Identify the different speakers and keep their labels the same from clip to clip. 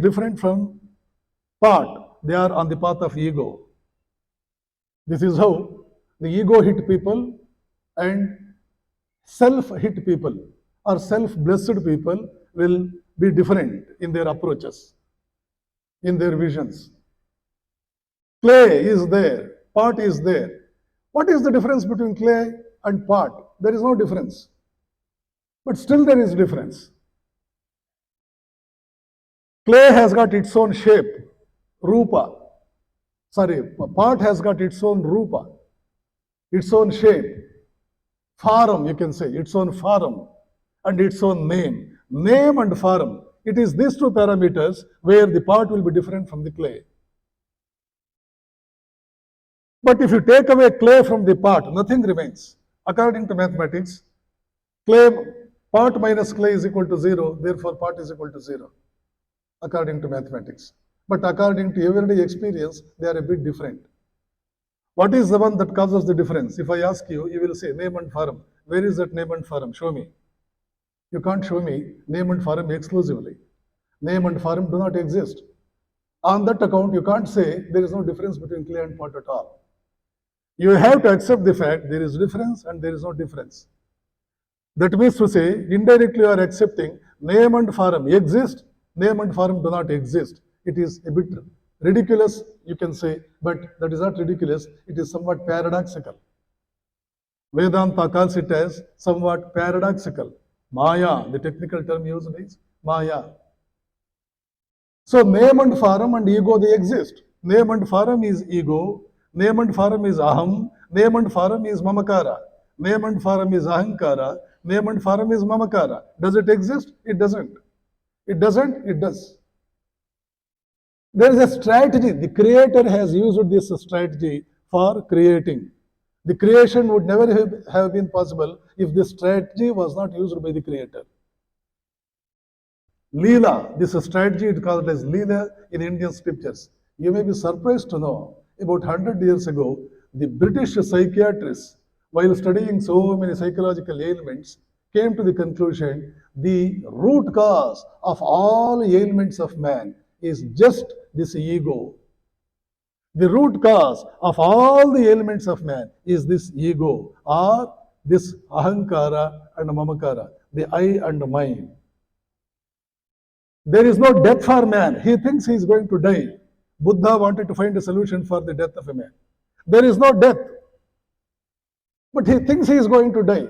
Speaker 1: different from part. They are on the path of ego. This is how the ego hit people and self-hit people or self-blessed people will be different in their approaches, in their visions. Clay is there, pot is there. What is the difference between clay and pot? There is no difference. But still there is difference. Clay has got its own shape, rupa. Sorry, pot has got its own rupa, its own shape, form, you can say, its own form and its own name. Name and form. It is these two parameters where the pot will be different from the clay. But if you take away clay from the pot, nothing remains. According to mathematics, pot minus clay is equal to 0, therefore pot is equal to 0, according to mathematics. But according to everyday experience, they are a bit different. What is the one that causes the difference? If I ask you, you will say name and form. Where is that name and form? Show me. You can't show me name and form exclusively. Name and form do not exist. On that account, you can't say there is no difference between clay and pot at all. You have to accept the fact there is difference and there is no difference. That means to say, indirectly you are accepting name and form exist, name and form do not exist. It is a bit ridiculous, you can say, but that is not ridiculous, it is somewhat paradoxical. Vedanta calls it as somewhat paradoxical. Maya, the technical term used is Maya. So name and form and ego, they exist. Name and form is ego, name and form is aham, name and form is mamakara, name and form is ahankara, name and form is mamakara. Does it exist? It doesn't. It doesn't? It does. There is a strategy. The creator has used this strategy for creating. The creation would never have been possible if this strategy was not used by the creator. Leela, this strategy is called as Leela in Indian scriptures. You may be surprised to know, about 100 years ago, the British psychiatrists, while studying so many psychological ailments, came to the conclusion the root cause of all ailments of man is just this ego. The root cause of all the ailments of man is this ego or this ahankara and mamakara, the I and mine. There is no death for man. He thinks he is going to die. Buddha wanted to find a solution for the death of a man. There is no death. But he thinks he is going to die.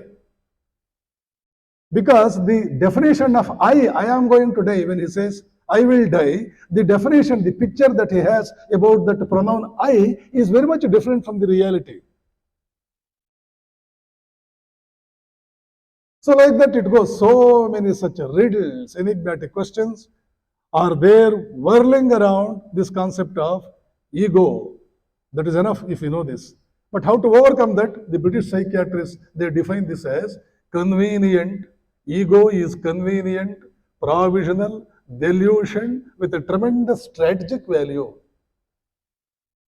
Speaker 1: Because the definition of I am going to die, when he says, I will die, the definition, the picture that he has about that pronoun I is very much different from the reality. So like that it goes, so many such riddles, enigmatic questions are there whirling around this concept of ego. That is enough if you know this. But how to overcome that? The British psychiatrists, they define this as convenient. Ego is convenient, provisional, delusion with a tremendous strategic value.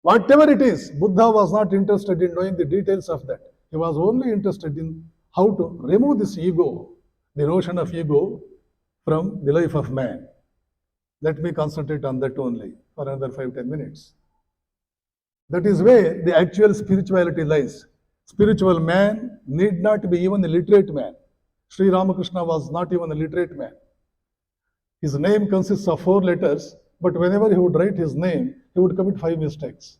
Speaker 1: Whatever it is, Buddha was not interested in knowing the details of that. He was only interested in how to remove this ego, the notion of ego, from the life of man. Let me concentrate on that only for another 5-10 minutes. That is where the actual spirituality lies. Spiritual man need not be even a literate man. Sri Ramakrishna was not even a literate man. His name consists of 4 letters, but whenever he would write his name, he would commit 5 mistakes.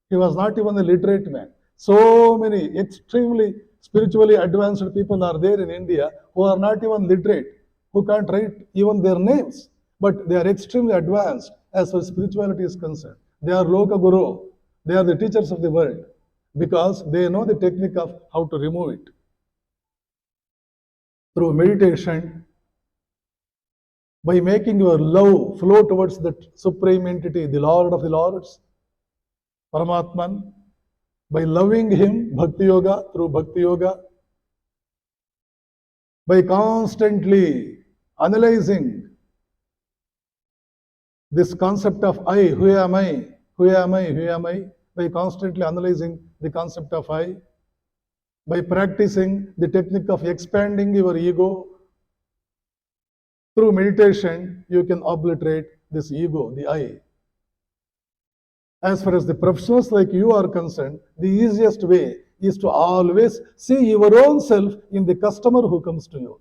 Speaker 1: He was not even a literate man. So many extremely spiritually advanced people are there in India who are not even literate, who can't write even their names, but they are extremely advanced as far as spirituality is concerned. They are Loka Guru. They are the teachers of the world because they know the technique of how to remove it. Through meditation, by making your love flow towards that supreme entity, the Lord of the Lords, Paramatman, by loving him, Bhakti Yoga, through Bhakti Yoga, by constantly analyzing this concept of I, who am I, who am I, who am I, by constantly analyzing the concept of I, by practicing the technique of expanding your ego, through meditation, you can obliterate this ego, the I. As far as the professionals like you are concerned, the easiest way is to always see your own self in the customer who comes to you.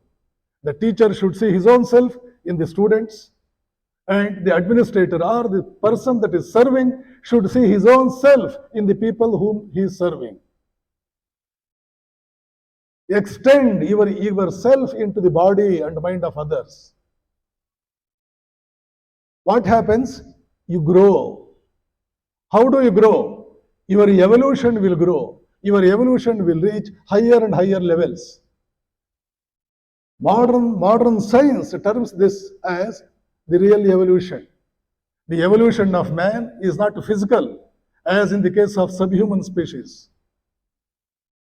Speaker 1: The teacher should see his own self in the students, and the administrator or the person that is serving should see his own self in the people whom he is serving. Extend yourself into the body and mind of others. What happens? You grow. How do you grow? Your evolution will grow. Your evolution will reach higher and higher levels. Modern science terms this as the real evolution. The evolution of man is not physical, as in the case of subhuman species.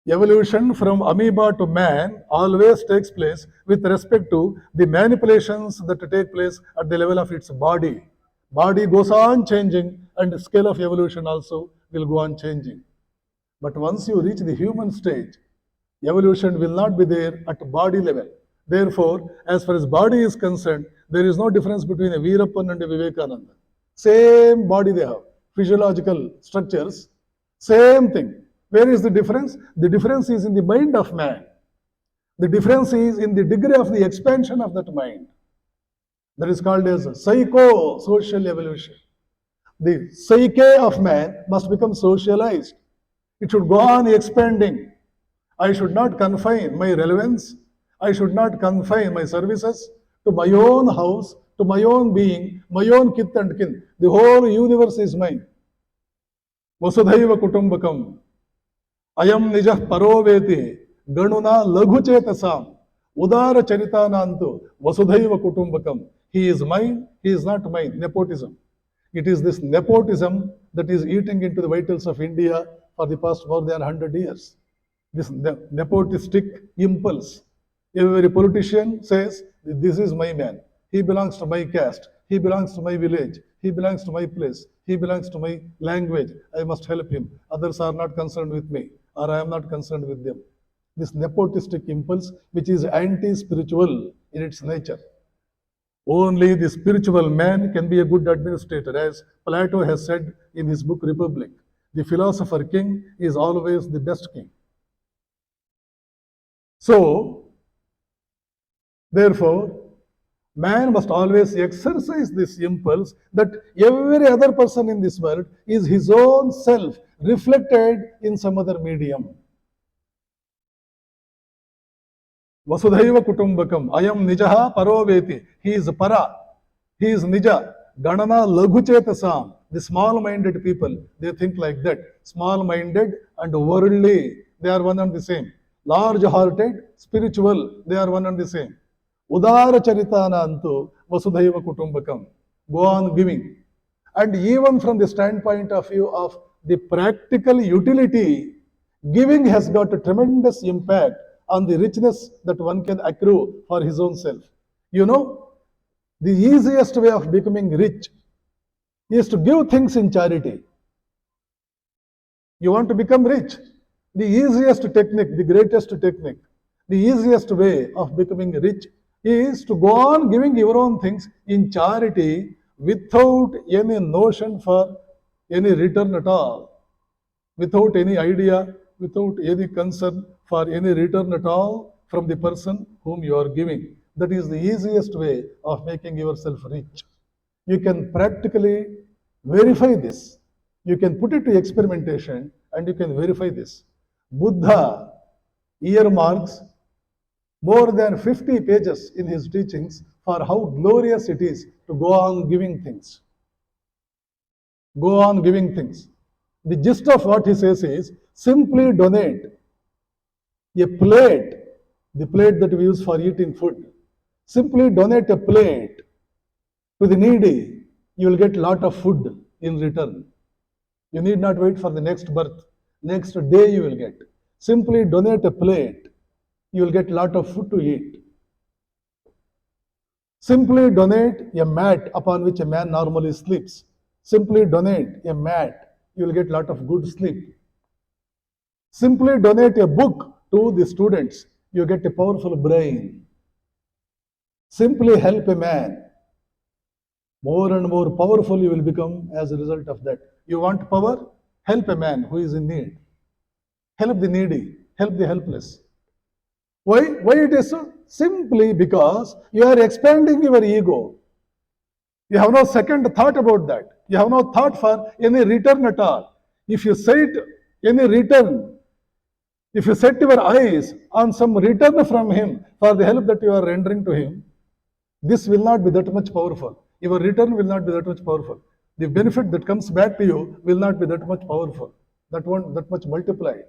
Speaker 1: Evolution from amoeba to man always takes place with respect to the manipulations that take place at the level of its body. Body goes on changing, and the scale of evolution also will go on changing. But once you reach the human stage, evolution will not be there at body level. Therefore, as far as body is concerned, there is no difference between a Veerappan and a Vivekananda. Same body they have, physiological structures, same thing. Where is the difference? The difference is in the mind of man. The difference is in the degree of the expansion of that mind. That is called as psycho-social evolution. The psyche of man must become socialized. It should go on expanding. I should not confine my relevance. I should not confine my services to my own house, to my own being, my own kith and kin. The whole universe is mine. Vasudhaiva kutumbakam. Ayam nijah paroveti. Ganuna laghu chetasam. Udara charitanantu. Vasudhaiva kutumbakam. He is mine, he is not mine. Nepotism. It is this nepotism that is eating into the vitals of India for the past more than 100 years. This nepotistic impulse. Every politician says, this is my man. He belongs to my caste. He belongs to my village. He belongs to my place. He belongs to my language. I must help him. Others are not concerned with me, or I am not concerned with them. This nepotistic impulse, which is anti-spiritual in its nature. Only the spiritual man can be a good administrator, as Plato has said in his book Republic. The philosopher king is always the best king. So, therefore, man must always exercise this impulse that every other person in this world is his own self reflected in some other medium. Vasudhaiva kutumbakam. Ayam nijaha paroveti. He is para. He is nija. Ganana laghuchetasam. The small-minded people, they think like that. Small-minded and worldly, they are one and the same. Large-hearted, spiritual, they are one and the same. Udara charitanantu vasudhaiva kutumbakam. Go on giving. And even from the standpoint of view of the practical utility, giving has got a tremendous impact on the richness that one can accrue for his own self. You know, the easiest way of becoming rich is to give things in charity. You want to become rich. The easiest technique, the greatest technique, the easiest way of becoming rich is to go on giving your own things in charity without any notion for any return at all, without any idea, without any concern for any return at all from the person whom you are giving. That is the easiest way of making yourself rich. You can practically verify this. You can put it to experimentation and you can verify this. Buddha earmarks more than 50 pages in his teachings for how glorious it is to go on giving things. Go on giving things. The gist of what he says is simply donate a plate, the plate that we use for eating food. Simply donate a plate to the needy. You will get a lot of food in return. You need not wait for the next birth. Next day you will get. Simply donate a plate. You will get a lot of food to eat. Simply donate a mat upon which a man normally sleeps. Simply donate a mat. You will get a lot of good sleep. Simply donate a book to the students. You get a powerful brain. Simply help a man. More and more powerful you will become as a result of that. You want power? Help a man who is in need. Help the needy. Help the helpless. Why? Why it is so? Simply because you are expanding your ego. You have no second thought about that. You have no thought for any return at all. If you set any return, if you set your eyes on some return from him for the help that you are rendering to him, this will not be that much powerful. Your return will not be that much powerful. The benefit that comes back to you will not be that much powerful. That won't that much multiplied.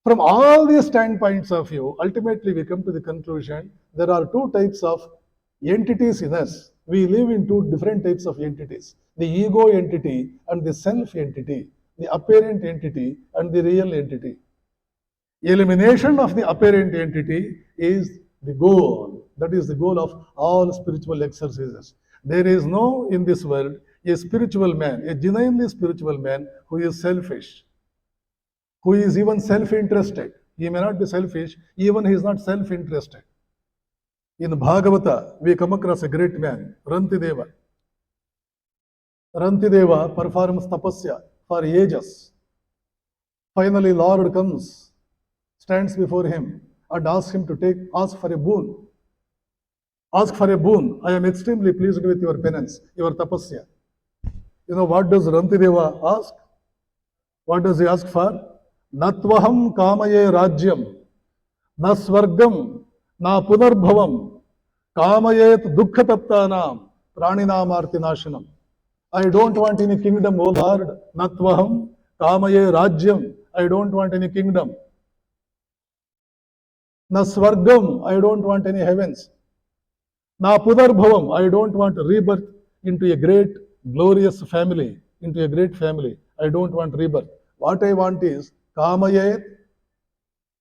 Speaker 1: From all these standpoints of view, ultimately we come to the conclusion there are two types of entities in us. We live in two different types of entities, the ego entity and the self entity, the apparent entity and the real entity. Elimination of the apparent entity is the goal. That is the goal of all spiritual exercises. There is no in this world a spiritual man, a genuinely spiritual man who is selfish, who is even self-interested. He may not be selfish, even he is not self-interested. In Bhagavata, we come across a great man, Rantideva. Rantideva performs tapasya for ages. Finally, Lord comes, stands before him and asks him to ask for a boon. Ask for a boon. I am extremely pleased with your penance, your tapasya. You know what does Rantideva ask? What does he ask for? Natvaham kamaye rajyam, na swargam, na punarbhavam, kamayet dukkhataptanam, praninamartinashanam. I don't want any kingdom, O Lord. Natvaham kamaye rajyam. I don't want any kingdom. Na swargam. I don't want any heavens. Na punarbhavam. I don't want rebirth into a great, glorious family, into a great family. I don't want rebirth. What I want is kamayet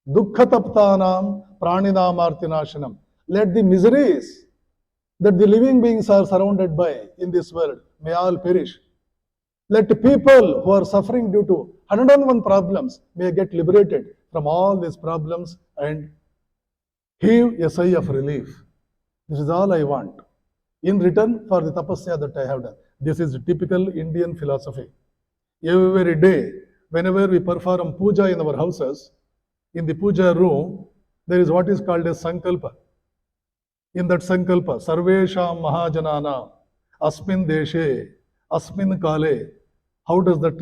Speaker 1: dukkhataptanam praninamartinashanam. Let the miseries that the living beings are surrounded by in this world may all perish. Let people who are suffering due to 101 problems may get liberated from all these problems and heave a sigh of relief. This is all I want in return for the tapasya that I have done. This is typical Indian philosophy. Every day, whenever we perform puja in our houses, in the puja room, there is what is called a sankalpa. In that sankalpa, sarvesham mahajanana, asmin deshe, asmin kale. How does that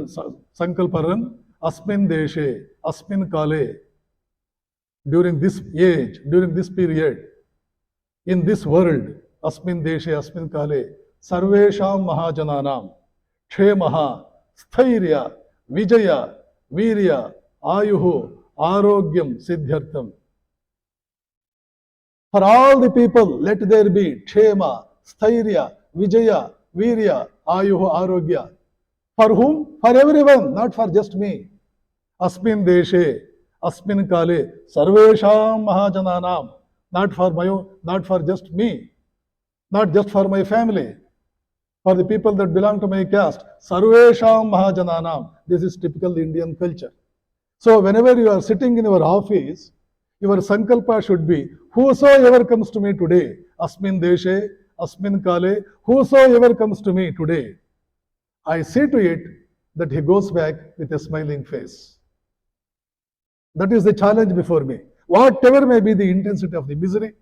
Speaker 1: sankalpa run? Asmin deshe, asmin kale. During this age, during this period, in this world, asmin deshe, asmin kale, sarvesham mahajananam, kshemaha, sthairya, vijaya, virya, ayuhu, arogyam, siddhyartham. For all the people, let there be kshema, sthairya, vijaya, virya, ayuhu, arogya. For whom? For everyone, not for just me. Asmin deshe, asmin kale, sarvesham mahajananam. Not for just me, not just for my family, for the people that belong to my caste. Sarvesham mahajananam. This is typical Indian culture. So whenever you are sitting in your office, your sankalpa should be, whosoever comes to me today, asmin deshe, asmin kale, whosoever comes to me today, I see to it that he goes back with a smiling face. That is the challenge before me. Whatever may be the intensity of the misery,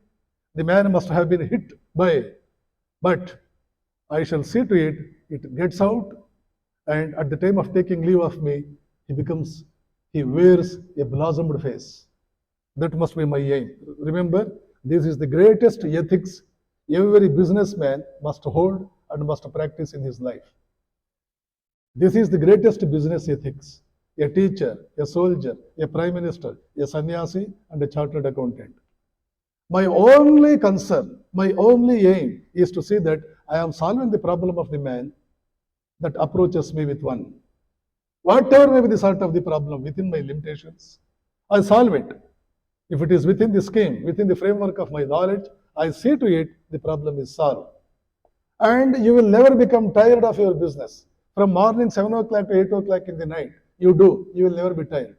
Speaker 1: the man must have been hit by, but I shall see to it, it gets out, and at the time of taking leave of me, he wears a blossomed face. That must be my aim. Remember, this is the greatest ethics every businessman must hold and must practice in his life. This is the greatest business ethics. A teacher, a soldier, a prime minister, a sannyasi, and a chartered accountant. My only concern, my only aim is to see that I am solving the problem of the man that approaches me with one. Whatever may be the sort of the problem within my limitations, I solve it. If it is within the scheme, within the framework of my knowledge, I see to it the problem is solved. And you will never become tired of your business. From morning 7 o'clock to 8 o'clock in the night, you will never be tired.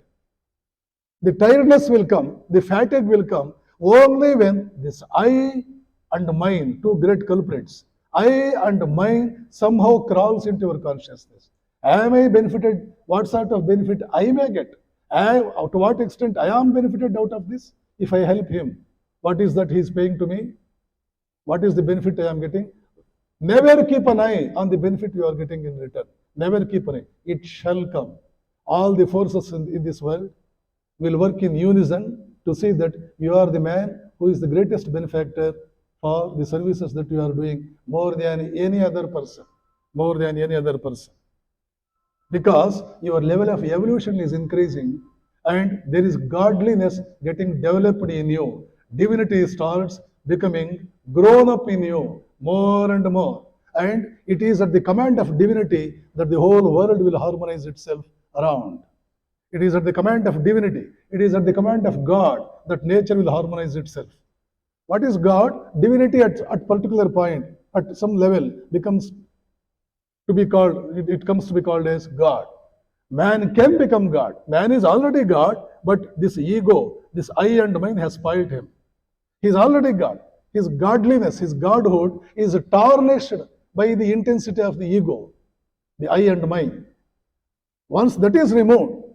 Speaker 1: The tiredness will come, the fatigue will come only when this I and mine, two great culprits, I and mine somehow crawls into your consciousness. Am I benefited? What sort of benefit I may get? To what extent I am benefited out of this? If I help him, what is that he is paying to me? What is the benefit I am getting? Never keep an eye on the benefit you are getting in return. Never keep an eye. It shall come. All the forces in this world will work in unison to see that you are the man who is the greatest benefactor for the services that you are doing more than any other person. More than any other person. Because your level of evolution is increasing and there is godliness getting developed in you. Divinity starts becoming grown up in you more and more. And it is at the command of divinity that the whole world will harmonize itself around. It is at the command of divinity. It is at the command of God that nature will harmonize itself. What is God? Divinity at particular point, at some level, becomes to be called, it comes to be called as God. Man can become God. Man is already God, but this ego, this I and mine has spoiled him. He is already God. His godliness, his godhood is tarnished by the intensity of the ego, the I and mine. Once that is removed,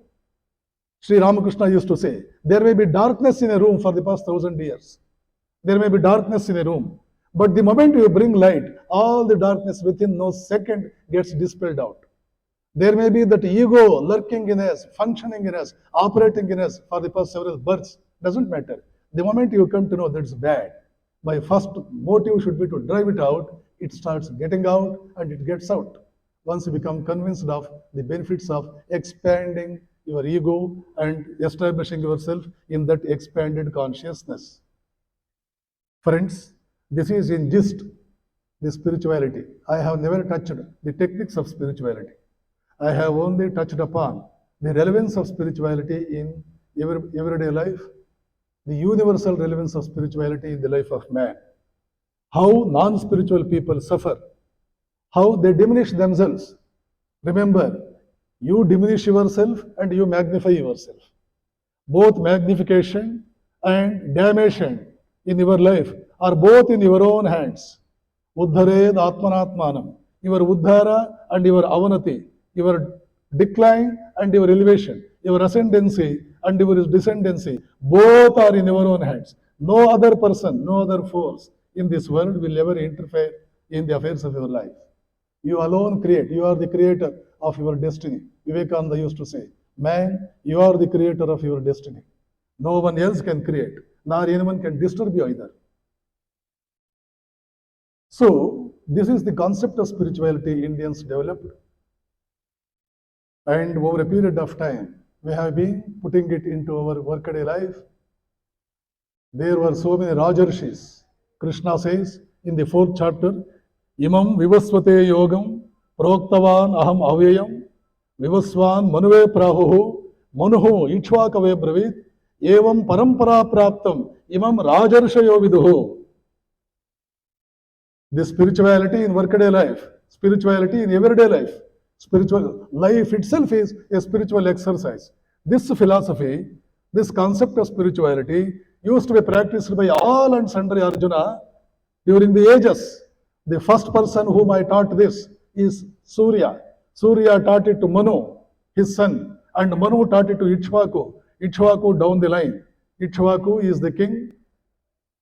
Speaker 1: Sri Ramakrishna used to say, there may be darkness in a room for the past 1,000 years. There may be darkness in a room. But the moment you bring light, all the darkness within no second gets dispelled out. There may be that ego lurking in us, functioning in us, operating in us for the past several births. Doesn't matter. The moment you come to know that's bad, my first motive should be to drive it out. It starts getting out and it gets out. Once you become convinced of the benefits of expanding your ego and establishing yourself in that expanded consciousness. Friends, this is in gist the spirituality. I have never touched the techniques of spirituality. I have only touched upon the relevance of spirituality in everyday life, the universal relevance of spirituality in the life of man. How non-spiritual people suffer, how they diminish themselves. Remember, you diminish yourself and you magnify yourself. Both magnification and damnation in your life are both in your own hands. Uddhared Atmanatmanam. Your Uddhara and your Avanati, your decline and your elevation, your ascendancy and your descendancy, both are in your own hands. No other person, no other force in this world will ever interfere in the affairs of your life. You alone create. You are the creator of your destiny. Vivekananda used to say, man, you are the creator of your destiny. No one else can create, nor anyone can disturb you either. So, this is the concept of spirituality Indians developed. And over a period of time, we have been putting it into our workaday life. There were so many Rajarshis. Krishna says in the 4th chapter, Imam vivasvate yogam proktavan aham avyayam vivasvan manuve prahuhu manuhu ichvakave bravit evam parampara praptam imam rajarshayo viduhu. The spirituality in workaday life, spirituality in everyday life, spiritual life itself is a spiritual exercise. This philosophy, this concept of spirituality used to be practiced by all and sundry Arjuna during the ages. The first person whom I taught this is Surya. Surya taught it to Manu, his son, and Manu taught it to Ichvaku. Ichvaku down the line. Ichvaku is the king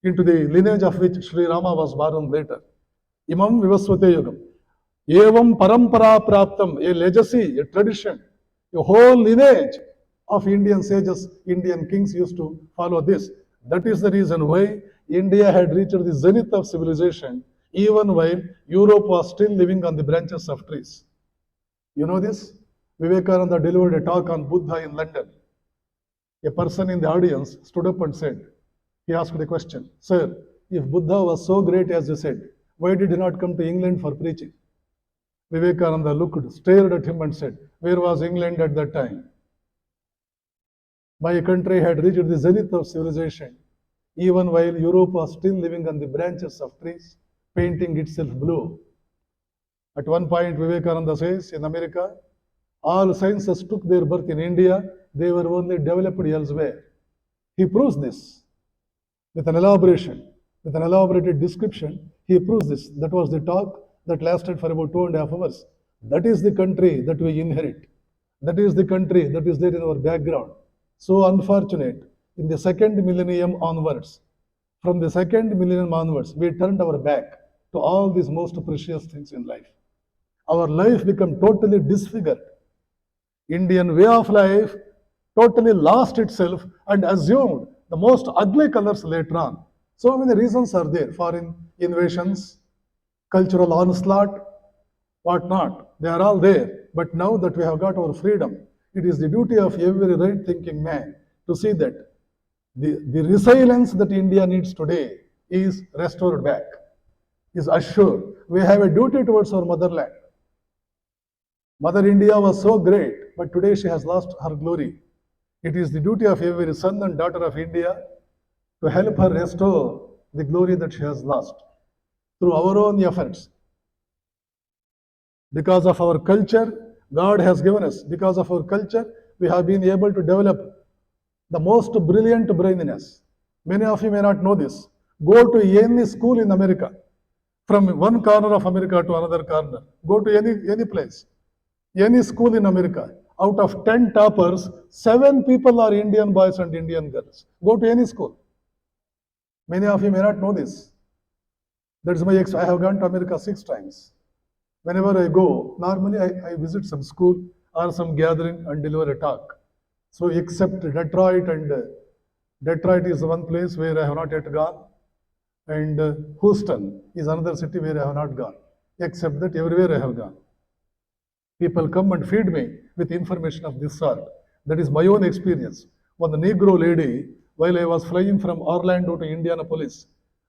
Speaker 1: into the lineage of which Sri Rama was born later. Imam Vivasvate Yogam. Evam Parampara Praptam, a legacy, a tradition, a whole lineage of Indian sages, Indian kings used to follow this. That is the reason why India had reached the zenith of civilization even while Europe was still living on the branches of trees. You know this? Vivekananda delivered a talk on Buddha in London. A person in the audience stood up and said, he asked the question, sir, if Buddha was so great as you said, why did he not come to England for preaching? Vivekananda looked, stared at him and said, where was England at that time? My country had reached the zenith of civilization, even while Europe was still living on the branches of trees, painting itself blue. At one point, Vivekananda says, in America, all sciences took their birth in India, they were only developed elsewhere. He proves this with an elaboration, with an elaborated description. He proves this. That was the talk that lasted for about 2.5 hours. That is the country that we inherit. That is the country that is there in our background. So unfortunate. In the second millennium onwards, from the second millennium onwards, we turned our back to all these most precious things in life. Our life became totally disfigured. Indian way of life totally lost itself and assumed the most ugly colors later on. So many reasons are there: foreign invasions, cultural onslaught, whatnot. They are all there. But now that we have got our freedom, it is the duty of every right thinking man to see that the resilience that India needs today is restored back, is assured. We have a duty towards our motherland. Mother India was so great, but today she has lost her glory. It is the duty of every son and daughter of India to help her restore the glory that she has lost through our own efforts. Because of our culture, God has given us. Because of our culture, we have been able to develop the most brilliant braininess. Many of you may not know this. Go to any school in America, from one corner of America to another corner. Go to any place, any school in America. Out of 10 toppers, 7 people are Indian boys and Indian girls. Go to any school. Many of you may not know this. That is my I have gone to America 6 times. Whenever I go, normally I visit some school or some gathering and deliver a talk. So except Detroit, and Detroit is one place where I have not yet gone, and Houston is another city where I have not gone. Except that everywhere I have gone. People come and feed me with information of this sort. That is my own experience. One Negro lady, while I was flying from Orlando to Indianapolis,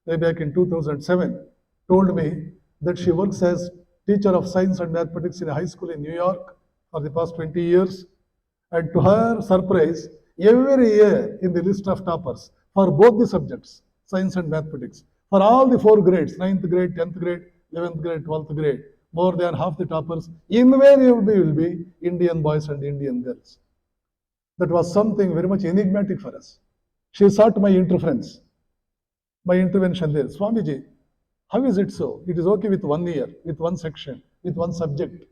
Speaker 1: way back in 2007, told me that she works as teacher of science and mathematics in a high school in New York for the past 20 years. And to her surprise, every year in the list of toppers for both the subjects, science and mathematics, for all the 4 grades, 9th grade, 10th grade, 11th grade, 12th grade, more than half the toppers invariably will be Indian boys and Indian girls. That was something very much enigmatic for us. She sought my interference, my intervention there. Swamiji, how is it so? It is okay with 1 year, with one section, with one subject.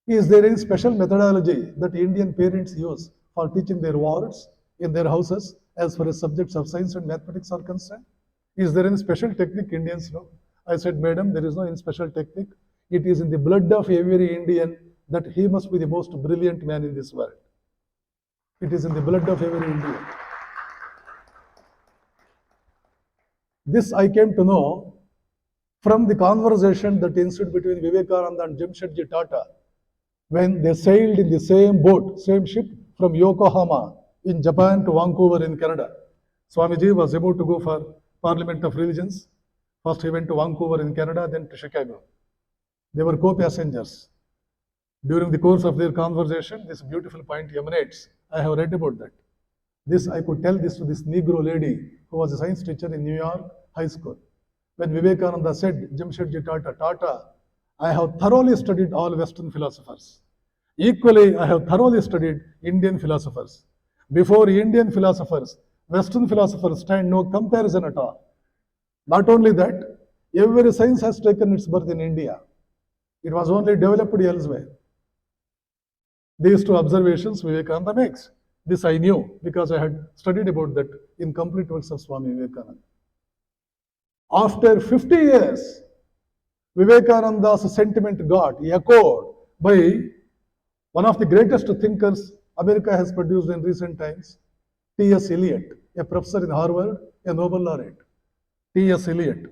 Speaker 1: Is there any special methodology that Indian parents use for teaching their wards in their houses as far as subjects of science and mathematics are concerned? Is there any special technique Indians know? I said, Madam, there is no any special technique. It is in the blood of every Indian that he must be the most brilliant man in this world. It is in the blood of every Indian. This I came to know from the conversation that ensued between Vivekananda and Jamshedji Tata when they sailed in the same boat, same ship from Yokohama in Japan to Vancouver in Canada. Swamiji was about to go for Parliament of Religions. First he went to Vancouver in Canada, then to Chicago. They were co-passengers. During the course of their conversation, this beautiful point emanates. I have read about that. This I could tell this to this Negro lady who was a science teacher in New York High School. When Vivekananda said, Jamshedji Tata, I have thoroughly studied all Western philosophers. Equally, I have thoroughly studied Indian philosophers. Before Indian philosophers, Western philosophers stand no comparison at all. Not only that, every science has taken its birth in India. It was only developed elsewhere. These 2 observations Vivekananda makes. This I knew because I had studied about that in complete works of Swami Vivekananda. After 50 years, Vivekananda's sentiment got echoed by one of the greatest thinkers America has produced in recent times, T.S. Eliot, a professor in Harvard, a Nobel laureate. T.S. Eliot.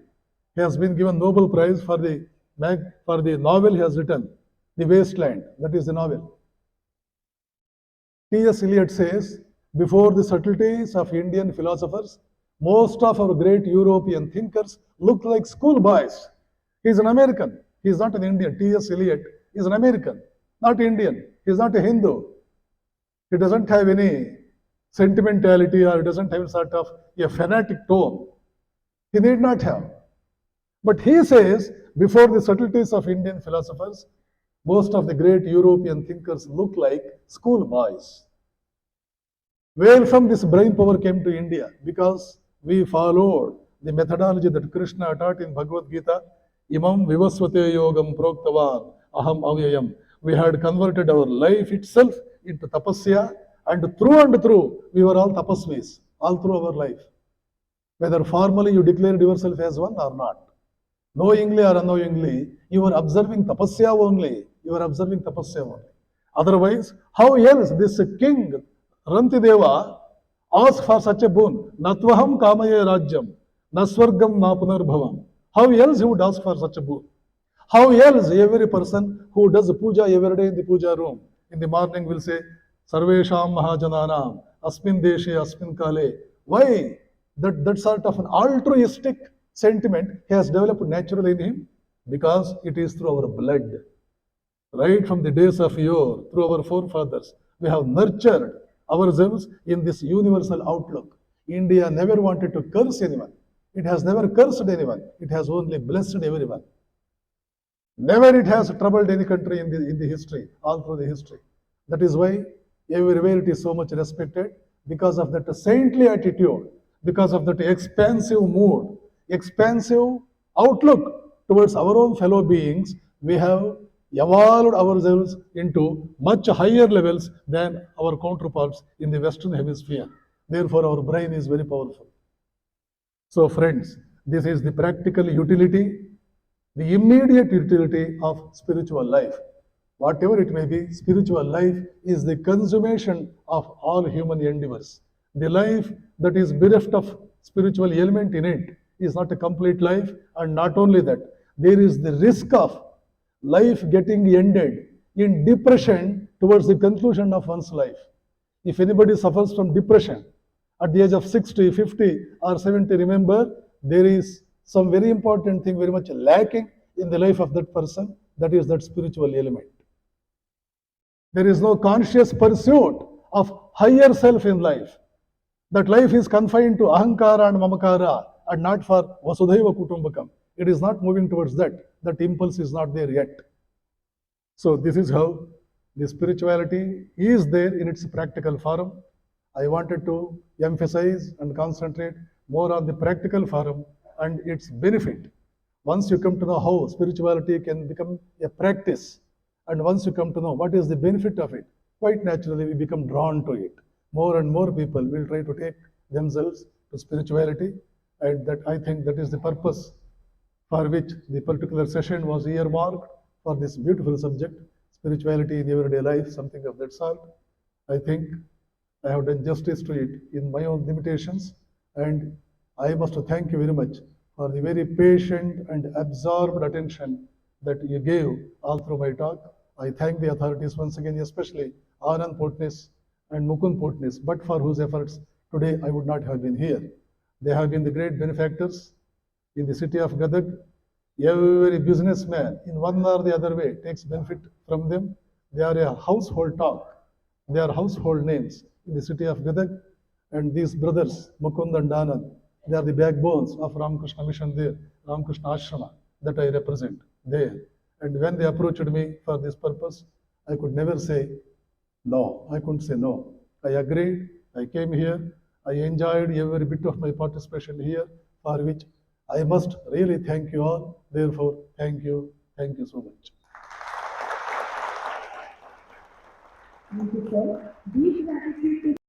Speaker 1: He has been given Nobel Prize for the novel he has written, The Wasteland. That is the novel. T.S. Eliot says, before the subtleties of Indian philosophers, most of our great European thinkers looked like schoolboys. He is an American. He is not an Indian. T.S. Eliot is an American, not Indian. He is not a Hindu. He doesn't have any sentimentality or doesn't have sort of a fanatic tone. He need not have. But he says, before the subtleties of Indian philosophers, most of the great European thinkers look like schoolboys. Where from this brain power came to India? Because we followed the methodology that Krishna taught in Bhagavad Gita, Imam Vivasvate Yogam Proktavan Aham Avyayam. We had converted our life itself into tapasya, and through we were all tapasvis, all through our life. Whether formally you declared yourself as one or not, knowingly or unknowingly, you are observing tapasya only. You are observing tapasya only. Otherwise, how else this king, Rantideva, asked for such a boon? Natvaham kamaye rajyam, naswargam na punarbhavam. How else he would ask for such a boon? How else every person who does puja every day in the puja room, in the morning will say, Sarvesham Mahajananam, Asmin Deshe, Asmin Kale. Why? That sort of an altruistic sentiment has developed naturally in him, because it is through our blood. Right from the days of yore, through our forefathers, we have nurtured ourselves in this universal outlook. India never wanted to curse anyone. It has never cursed anyone. It has only blessed everyone. Never it has troubled any country in the history, all through the history. That is why everywhere it is so much respected, because of that saintly attitude, because of that expansive mood, expansive outlook towards our own fellow beings. We have evolved ourselves into much higher levels than our counterparts in the Western Hemisphere. Therefore, our brain is very powerful. So, friends, this is the practical utility, the immediate utility of spiritual life. Whatever it may be, spiritual life is the consummation of all human endeavors. The life that is bereft of spiritual element in it is not a complete life, and not only that, there is the risk of life getting ended in depression towards the conclusion of one's life. If anybody suffers from depression at the age of 60, 50, or 70, remember, there is some very important thing very much lacking in the life of that person, that is that spiritual element. There is no conscious pursuit of higher self in life. That life is confined to ahankara and mamakara, and not for vasudhaiva kutumbakam. It is not moving towards that. That impulse is not there yet. So this is how the spirituality is there in its practical form. I wanted to emphasize and concentrate more on the practical form and its benefit. Once you come to know how spirituality can become a practice, and once you come to know what is the benefit of it, quite naturally we become drawn to it. More and more people will try to take themselves to spirituality, and that, I think, that is the purpose for which the particular session was earmarked, for this beautiful subject, spirituality in everyday life, something of that sort. I think I have done justice to it in my own limitations, and I must thank you very much for the very patient and absorbed attention that you gave all through my talk. I thank the authorities once again, especially Anand Potnis and Mukund Potnis, but for whose efforts today I would not have been here. They have been the great benefactors in the city of Gadag. Every businessman in one or the other way takes benefit from them. They are a household talk. They are household names in the city of Gadag. And these brothers, Mukund and Anand, they are the backbones of Ramakrishna Mission there, Ramakrishna Ashrama that I represent there. And when they approached me for this purpose, I could never say no. I couldn't say no. I agreed. I came here. I enjoyed every bit of my participation here, for which I must really thank you all. Therefore, thank you so much.
Speaker 2: Thank you, sir. Deep gratitude to